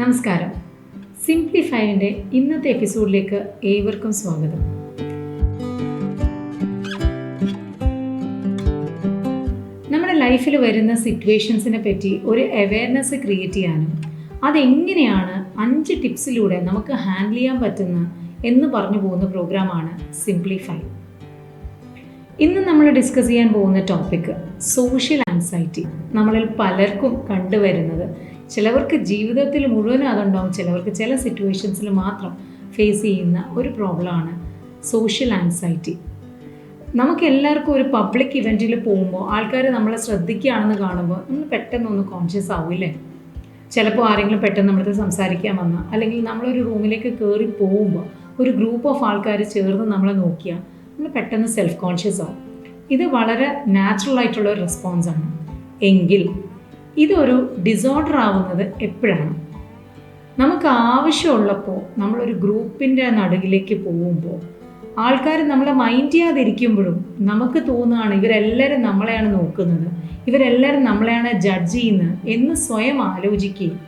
നമസ്കാരം. സിംപ്ലിഫൈഡിൻ്റെ ഇന്നത്തെ എപ്പിസോഡിലേക്ക് ഏവർക്കും സ്വാഗതം. നമ്മുടെ ലൈഫിൽ വരുന്ന സിറ്റുവേഷൻസിനെ പറ്റി ഒരു അവയർനെസ് ക്രിയേറ്റ് ചെയ്യാനും അതെങ്ങനെയാണ് 5 ടിപ്സിലൂടെ നമുക്ക് ഹാൻഡിൽ ചെയ്യാൻ പറ്റുന്ന എന്ന് പറഞ്ഞു പോകുന്ന പ്രോഗ്രാമാണ് സിംപ്ലിഫൈ. ഇന്ന് നമ്മൾ ഡിസ്കസ് ചെയ്യാൻ പോകുന്ന ടോപ്പിക്ക് സോഷ്യൽ ആൻസൈറ്റി. നമ്മളിൽ പലർക്കും കണ്ടുവരുന്നത്, ചിലവർക്ക് ജീവിതത്തിൽ മുഴുവനും അതുണ്ടാവും, ചിലവർക്ക് ചില സിറ്റുവേഷൻസിൽ മാത്രം ഫേസ് ചെയ്യുന്ന ഒരു പ്രോബ്ലമാണ് സോഷ്യൽ ആൻസൈറ്റി. നമുക്ക് എല്ലാവർക്കും ഒരു പബ്ലിക് ഇവൻറ്റിൽ പോകുമ്പോൾ ആൾക്കാർ നമ്മളെ ശ്രദ്ധിക്കുകയാണെന്ന് കാണുമ്പോൾ നമ്മൾ പെട്ടെന്നൊന്ന് കോൺഷ്യസ് ആവില്ലേ? ചിലപ്പോൾ ആരെങ്കിലും പെട്ടെന്ന് നമ്മളത് സംസാരിക്കാൻ വന്നാൽ, അല്ലെങ്കിൽ നമ്മളൊരു റൂമിലേക്ക് കയറി പോകുമ്പോൾ ഒരു ഗ്രൂപ്പ് ഓഫ് ആൾക്കാർ ചേർന്ന് നമ്മളെ നോക്കിയാൽ നമ്മൾ പെട്ടെന്ന് സെൽഫ് കോൺഷ്യസ് ആവും. ഇത് വളരെ നാച്ചുറൽ ആയിട്ടുള്ള ഒരു റെസ്പോൺസാണ്. എങ്കിൽ ഇതൊരു ഡിസോർഡർ ആവുന്നത് എപ്പോഴാണ്? നമുക്ക് ആവശ്യമുള്ളപ്പോൾ നമ്മളൊരു ഗ്രൂപ്പിൻ്റെ നടുവിലേക്ക് പോകുമ്പോൾ ആൾക്കാർ നമ്മളെ മൈൻഡ് ചെയ്യാതിരിക്കുമ്പോഴും നമുക്ക് തോന്നുകയാണ് ഇവരെല്ലാവരും നമ്മളെയാണ് നോക്കുന്നത്, ഇവരെല്ലാവരും നമ്മളെയാണ് ജഡ്ജ് ചെയ്യുന്നത് എന്ന് സ്വയം ആലോചിക്കുകയും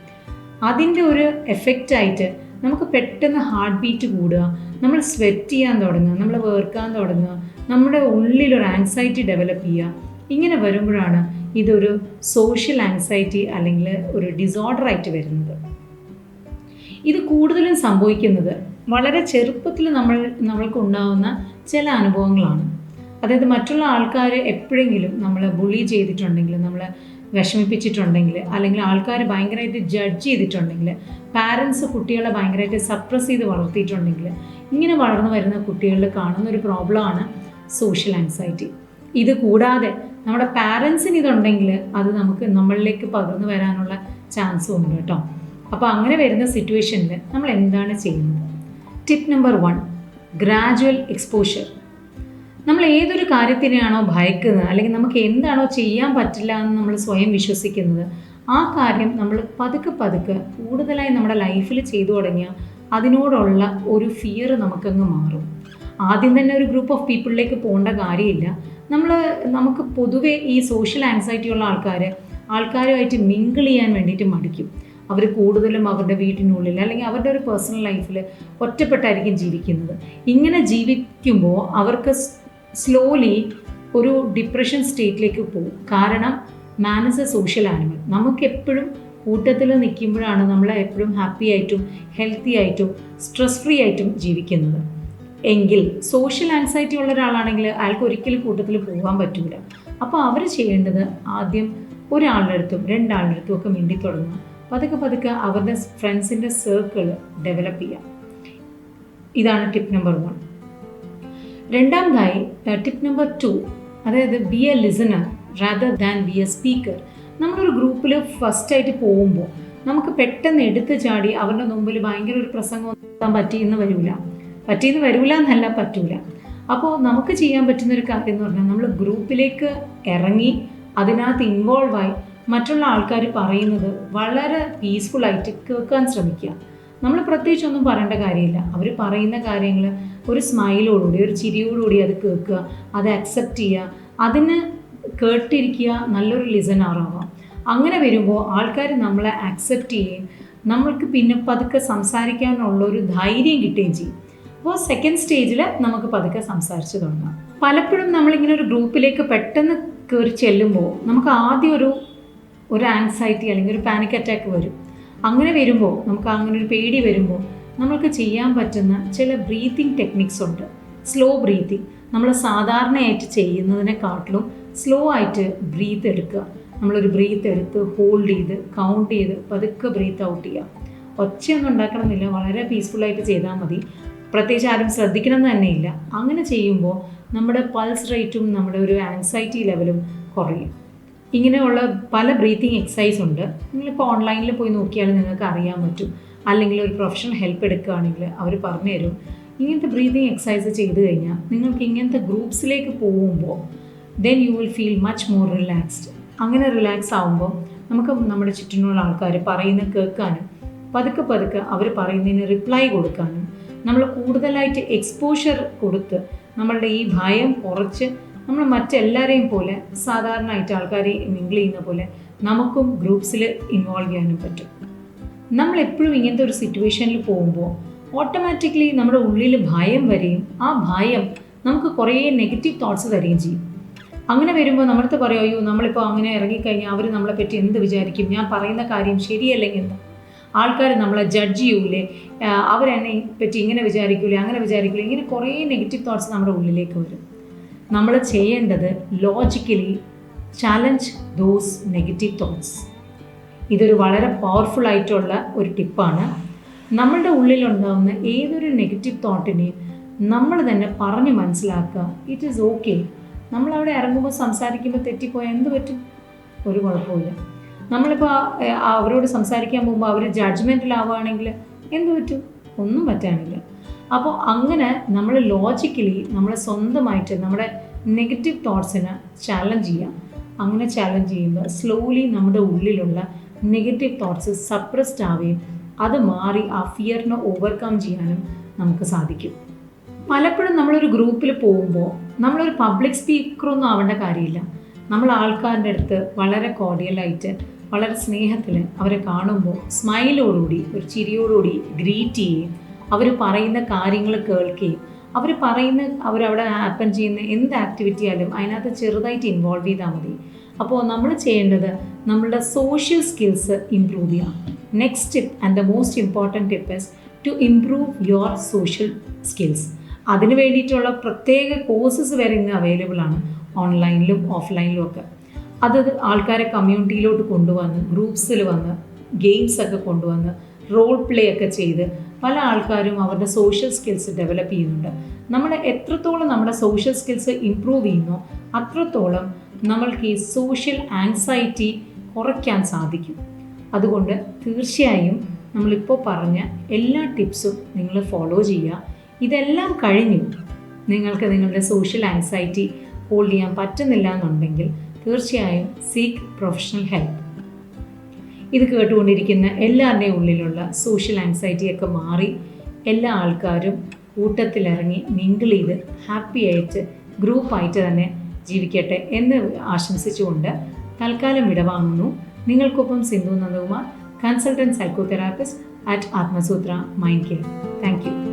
അതിൻ്റെ ഒരു എഫക്റ്റായിട്ട് നമുക്ക് പെട്ടെന്ന് ഹാർട്ട് ബീറ്റ് കൂടുക, നമ്മൾ സ്വെറ്റ് ചെയ്യാൻ തുടങ്ങുക, നമ്മൾ വേർക്കാൻ തുടങ്ങുക, നമ്മുടെ ഉള്ളിലൊരു ആൻസൈറ്റി ഡെവലപ്പ് ചെയ്യുക. ഇങ്ങനെ വരുമ്പോഴാണ് ഇതൊരു സോഷ്യൽ ആൻസൈറ്റി അല്ലെങ്കിൽ ഒരു ഡിസോർഡറായിട്ട് വരുന്നത്. ഇത് കൂടുതലും സംഭവിക്കുന്നത് വളരെ ചെറുപ്പത്തിൽ നമ്മൾക്കുണ്ടാകുന്ന ചില അനുഭവങ്ങളാണ്. അതായത് മറ്റുള്ള ആൾക്കാർ എപ്പോഴെങ്കിലും നമ്മളെ ബുള്ളി ചെയ്തിട്ടുണ്ടെങ്കിൽ, നമ്മളെ വിഷമിപ്പിച്ചിട്ടുണ്ടെങ്കിൽ, അല്ലെങ്കിൽ ആൾക്കാർ ഭയങ്കരമായിട്ട് ജഡ്ജ് ചെയ്തിട്ടുണ്ടെങ്കിൽ, പാരൻസ് കുട്ടികളെ ഭയങ്കരമായിട്ട് സപ്രസ് ചെയ്ത് വളർത്തിയിട്ടുണ്ടെങ്കിൽ, ഇങ്ങനെ വളർന്നു വരുന്ന കുട്ടികളിൽ കാണുന്ന ഒരു പ്രോബ്ലമാണ് സോഷ്യൽ ആൻസൈറ്റി. ഇത് കൂടാതെ നമ്മുടെ പാരൻസിന് ഇതുണ്ടെങ്കിൽ അത് നമ്മളിലേക്ക് പകർന്നു വരാനുള്ള ചാൻസും ഉണ്ട് കേട്ടോ. അപ്പോൾ അങ്ങനെ വരുന്ന സിറ്റുവേഷനിൽ നമ്മൾ എന്താണ് ചെയ്യുന്നത്? Tip number 1, gradual exposure. നമ്മൾ ഏതൊരു കാര്യത്തിനെയാണോ ഭയക്കുന്നത്, അല്ലെങ്കിൽ നമുക്ക് എന്താണോ ചെയ്യാൻ പറ്റില്ല എന്ന് നമ്മൾ സ്വയം വിശ്വസിക്കുന്നത്, ആ കാര്യം നമ്മൾ പതുക്കെ കൂടുതലായി നമ്മുടെ ലൈഫിൽ ചെയ്തു തുടങ്ങിയാൽ അതിനോടുള്ള ഒരു ഫിയർ നമുക്കങ്ങ് മാറും. ആദ്യം തന്നെ ഒരു ഗ്രൂപ്പ് ഓഫ് പീപ്പിളിലേക്ക് പോകേണ്ട കാര്യമില്ല. നമുക്ക് പൊതുവേ ഈ സോഷ്യൽ ആൻസൈറ്റി ഉള്ള ആൾക്കാരുമായിട്ട് മിങ്കിൾ ചെയ്യാൻ വേണ്ടിയിട്ട് മടിക്കും. അവർ കൂടുതലും അവരുടെ വീട്ടിനുള്ളിൽ അല്ലെങ്കിൽ അവരുടെ ഒരു പേഴ്സണൽ ലൈഫിൽ ഒറ്റപ്പെട്ടായിരിക്കും ജീവിക്കുന്നത്. ഇങ്ങനെ ജീവിക്കുമ്പോൾ അവർക്ക് സ്ലോലി ഒരു ഡിപ്രഷൻ സ്റ്റേറ്റിലേക്ക് പോകും. കാരണം man is A social animal. നമുക്കെപ്പോഴും കൂട്ടത്തിൽ നിൽക്കുമ്പോഴാണ് നമ്മൾ എപ്പോഴും ഹാപ്പി ആയിട്ടും ഹെൽത്തി ആയിട്ടും സ്ട്രെസ് ഫ്രീ ആയിട്ടും ജീവിക്കുന്നത്. എങ്കിൽ സോഷ്യൽ ആൻസൈറ്റി ഉള്ള ഒരാളാണെങ്കിൽ അയാൾക്ക് ഒരിക്കലും കൂട്ടത്തിൽ പോകാൻ പറ്റില്ല. അപ്പോൾ അവർ ചെയ്യേണ്ടത് ആദ്യം ഒരാളുടെ അടുത്തും 2 ആളുടെ അടുത്തും ഒക്കെ മിണ്ടി തുടങ്ങുക. പതുക്കെ അവരുടെ ഫ്രണ്ട്സിൻ്റെ സർക്കിൾ ഡെവലപ്പ് ചെയ്യുക. ഇതാണ് ടിപ്പ് നമ്പർ 1. രണ്ടാമതായി ടിപ്പ് നമ്പർ 2, അതായത് B A listener rather than B A speaker. നമ്മളൊരു ഗ്രൂപ്പിൽ ഫസ്റ്റായിട്ട് പോകുമ്പോൾ നമുക്ക് പെട്ടെന്ന് എടുത്ത് ചാടി അവരുടെ മുമ്പിൽ ഭയങ്കര ഒരു പ്രസംഗം നടത്താൻ പറ്റിയെന്ന് വരില്ല എന്നല്ല, പറ്റൂല. അപ്പോൾ നമുക്ക് ചെയ്യാൻ പറ്റുന്നൊരു കാര്യം എന്ന് പറഞ്ഞാൽ നമ്മൾ ഗ്രൂപ്പിലേക്ക് ഇറങ്ങി അതിനകത്ത് ഇൻവോൾവായി മറ്റുള്ള ആൾക്കാർ പറയുന്നത് വളരെ പീസ്ഫുള്ളായിട്ട് കേൾക്കാൻ ശ്രമിക്കുക. നമ്മൾ പ്രത്യേകിച്ച് ഒന്നും പറയേണ്ട കാര്യമില്ല. അവർ പറയുന്ന കാര്യങ്ങൾ ഒരു സ്മൈലോടുകൂടി, ഒരു ചിരിയോടുകൂടി അത് കേൾക്കുക, അത് അക്സെപ്റ്റ് ചെയ്യുക, അതിന് കേട്ടിരിക്കുക, നല്ലൊരു ലിസണറാവാം. അങ്ങനെ വരുമ്പോൾ ആൾക്കാർ നമ്മളെ അക്സെപ്റ്റ് ചെയ്യുകയും നമ്മൾക്ക് പിന്നെ പതുക്കെ സംസാരിക്കാനുള്ളൊരു ധൈര്യം കിട്ടുകയും ചെയ്യും. അപ്പോൾ സെക്കൻഡ് സ്റ്റേജിൽ നമുക്ക് പതുക്കെ സംസാരിച്ച് തുടങ്ങാം. പലപ്പോഴും നമ്മളിങ്ങനെ ഒരു ഗ്രൂപ്പിലേക്ക് പെട്ടെന്ന് കയറി ചെല്ലുമ്പോൾ നമുക്ക് ആദ്യം ഒരു ആൻസൈറ്റി അല്ലെങ്കിൽ ഒരു പാനിക് അറ്റാക്ക് വരും. അങ്ങനെ വരുമ്പോൾ അങ്ങനെ ഒരു പേടി വരുമ്പോൾ നമ്മൾക്ക് ചെയ്യാൻ പറ്റുന്ന ചില ബ്രീത്തിങ് ടെക്നിക്സ് ഉണ്ട്. Slow breathing. നമ്മൾ സാധാരണയായിട്ട് ചെയ്യുന്നതിനെക്കാട്ടിലും സ്ലോ ആയിട്ട് ബ്രീത്ത് എടുക്കുക. നമ്മളൊരു ബ്രീത്ത് എടുത്ത് ഹോൾഡ് ചെയ്ത് കൗണ്ട് ചെയ്ത് പതുക്കെ ബ്രീത്ത് ഔട്ട് ചെയ്യുക. ഒച്ചയൊന്നും ഉണ്ടാക്കണമെന്നില്ല, വളരെ പീസ്ഫുള്ളായിട്ട് ചെയ്താൽ മതി. പ്രത്യേകിച്ച് ആരും ശ്രദ്ധിക്കണമെന്ന് തന്നെയില്ല. അങ്ങനെ ചെയ്യുമ്പോൾ നമ്മുടെ പൾസ് റേറ്റും നമ്മുടെ ഒരു ആൻസൈറ്റി ലെവലും കുറയും. ഇങ്ങനെയുള്ള പല ബ്രീത്തിങ് എക്സസൈസ് ഉണ്ട്. നിങ്ങളിപ്പോൾ ഓൺലൈനിൽ പോയി നോക്കിയാൽ നിങ്ങൾക്ക് അറിയാൻ പറ്റും. അല്ലെങ്കിൽ ഒരു പ്രൊഫഷണൽ ഹെൽപ്പ് എടുക്കുകയാണെങ്കിൽ അവർ പറഞ്ഞു തരും. ഇങ്ങനത്തെ ബ്രീത്തിങ് എക്സസൈസ് ചെയ്ത് കഴിഞ്ഞാൽ നിങ്ങൾക്ക് ഇങ്ങനത്തെ ഗ്രൂപ്പ്സിലേക്ക് പോകുമ്പോൾ then you will feel much more relaxed. അങ്ങനെ റിലാക്സ് ആകുമ്പോൾ നമുക്ക് നമ്മുടെ ചുറ്റിനുള്ള ആൾക്കാർ പറയുന്നത് കേൾക്കാനും പതുക്കെ അവർ പറയുന്നതിന് റിപ്ലൈ കൊടുക്കാനും നമ്മൾ കൂടുതലായിട്ട് എക്സ്പോഷർ കൊടുത്ത് നമ്മളുടെ ഈ ഭയം കുറച്ച് നമ്മൾ മറ്റെല്ലാവരെയും പോലെ സാധാരണയായിട്ട് ആൾക്കാരെ മിങ്കിൾ ചെയ്യുന്ന പോലെ നമുക്കും ഗ്രൂപ്പ്സിൽ ഇൻവോൾവ് ചെയ്യാനും പറ്റും. നമ്മളെപ്പോഴും ഇങ്ങനത്തെ ഒരു സിറ്റുവേഷനിൽ പോകുമ്പോൾ ഓട്ടോമാറ്റിക്കലി നമ്മുടെ ഉള്ളിൽ ഭയം വരികയും ആ ഭയം നമുക്ക് കുറേ നെഗറ്റീവ് തോട്ട്സ് തരികയും ചെയ്യും. അങ്ങനെ വരുമ്പോൾ നമ്മളടുത്ത് പറയും, അയ്യോ നമ്മളിപ്പോൾ അങ്ങനെ ഇറങ്ങിക്കഴിഞ്ഞാൽ അവർ നമ്മളെ പറ്റി എന്ത് വിചാരിക്കും, ഞാൻ പറയുന്ന കാര്യം ശരിയല്ലെങ്കിൽ എന്താ, ആൾക്കാർ നമ്മളെ ജഡ്ജ് ചെയ്യൂലേ, അവരെന്നെ പറ്റി ഇങ്ങനെ വിചാരിക്കൂലേ, അങ്ങനെ വിചാരിക്കൂലേ, ഇങ്ങനെ കുറേ നെഗറ്റീവ് തോട്ട്സ് നമ്മുടെ ഉള്ളിലേക്ക് വരും. നമ്മൾ ചെയ്യേണ്ടത് logically challenge those negative thoughts. ഇതൊരു വളരെ പവർഫുൾ ആയിട്ടുള്ള ഒരു ടിപ്പാണ്. നമ്മളുടെ ഉള്ളിലുണ്ടാകുന്ന ഏതൊരു നെഗറ്റീവ് തോട്ടിനെയും നമ്മൾ തന്നെ പറഞ്ഞ് മനസ്സിലാക്കുക, ഇറ്റ് ഈസ് ഓക്കെ. നമ്മളവിടെ ഇറങ്ങുമ്പോൾ സംസാരിക്കുമ്പോൾ തെറ്റിപ്പോയാൽ എന്ത് പറ്റും? ഒരു കുഴപ്പമില്ല. നമ്മളിപ്പോൾ അവരോട് സംസാരിക്കാൻ പോകുമ്പോൾ അവർ ജഡ്ജ്മെൻറ്റിലാവുകയാണെങ്കിൽ എന്ത് പറ്റും? ഒന്നും പറ്റാനില്ല. അപ്പോൾ അങ്ങനെ നമ്മൾ ലോജിക്കലി നമ്മൾ സ്വന്തമായിട്ട് നമ്മുടെ നെഗറ്റീവ് തോട്ട്സിനെ ചാലഞ്ച് ചെയ്യാം. അങ്ങനെ ചാലഞ്ച് ചെയ്യുമ്പോൾ സ്ലോലി നമ്മുടെ ഉള്ളിലുള്ള നെഗറ്റീവ് തോട്ട്സ് സപ്രസ്ഡ് ആവുകയും അത് മാറി ആ ഫിയറിനെ ഓവർകം ചെയ്യാനും നമുക്ക് സാധിക്കും. പലപ്പോഴും നമ്മളൊരു ഗ്രൂപ്പിൽ പോകുമ്പോൾ നമ്മളൊരു പബ്ലിക് സ്പീക്കറൊന്നും ആവേണ്ട കാര്യമില്ല. നമ്മൾ ആൾക്കാരുടെ അടുത്ത് വളരെ കോർഡിയലായിട്ട് വളരെ സ്നേഹത്തിൽ അവരെ കാണുമ്പോൾ സ്മൈലോടുകൂടി ഒരു ചിരിയോടുകൂടി ഗ്രീറ്റ് ചെയ്യുകയും അവർ പറയുന്ന കാര്യങ്ങൾ കേൾക്കുകയും അവരവിടെ ഹാപ്പൻ ചെയ്യുന്ന എന്ത് ആക്ടിവിറ്റി ആയാലും അതിനകത്ത് ചെറുതായിട്ട് ഇൻവോൾവ് ചെയ്താൽ മതി. അപ്പോൾ നമ്മൾ ചെയ്യേണ്ടത് നമ്മളുടെ സോഷ്യൽ സ്കിൽസ് ഇംപ്രൂവ് ചെയ്യാം. Next tip and the most important tip is to improve your social skills. അതിന് വേണ്ടിയിട്ടുള്ള പ്രത്യേക കോഴ്സസ് വരെ ഇന്ന് അവൈലബിൾ ആണ്, ഓൺലൈനിലും ഓഫ്ലൈനിലും ഒക്കെ. അത് ആൾക്കാരെ കമ്മ്യൂണിറ്റിയിലോട്ട് കൊണ്ടുവന്ന് ഗ്രൂപ്പ്സിൽ വന്ന് ഗെയിംസൊക്കെ കൊണ്ടുവന്ന് റോൾ പ്ലേ ഒക്കെ ചെയ്ത് പല ആൾക്കാരും അവരുടെ സോഷ്യൽ സ്കിൽസ് ഡെവലപ്പ് ചെയ്യുന്നുണ്ട്. നമ്മൾ എത്രത്തോളം നമ്മുടെ സോഷ്യൽ സ്കിൽസ് ഇംപ്രൂവ് ചെയ്യുന്നോ അത്രത്തോളം നമ്മൾക്ക് ഈ സോഷ്യൽ ആങ്സൈറ്റി കുറയ്ക്കാൻ സാധിക്കും. അതുകൊണ്ട് തീർച്ചയായും നമ്മളിപ്പോൾ പറഞ്ഞ എല്ലാ ടിപ്സും നിങ്ങൾ ഫോളോ ചെയ്യുക. ഇതെല്ലാം കഴിഞ്ഞു നിങ്ങൾക്ക് നിങ്ങളുടെ സോഷ്യൽ ആങ്സൈറ്റി ഹോൾഡ് ചെയ്യാൻ പറ്റുന്നില്ല എന്നുണ്ടെങ്കിൽ തീർച്ചയായും സീക്ക് പ്രൊഫഷണൽ ഹെൽപ്പ്. ഇത് കേട്ടുകൊണ്ടിരിക്കുന്ന എല്ലാവരുടെയും ഉള്ളിലുള്ള സോഷ്യൽ ആങ്സൈറ്റിയൊക്കെ മാറി എല്ലാ ആൾക്കാരും കൂട്ടത്തിലിറങ്ങി മിങ്കിൾ ചെയ്ത് ഹാപ്പി ആയിട്ട് ഗ്രൂപ്പായിട്ട് തന്നെ ജീവിക്കട്ടെ എന്ന് ആശംസിച്ചുകൊണ്ട് തൽക്കാലം വിടവാങ്ങുന്നു. നിങ്ങൾക്കൊപ്പം Sindhu Nandakumar, consultant psychotherapist at Atmasutra mind care. Thank U.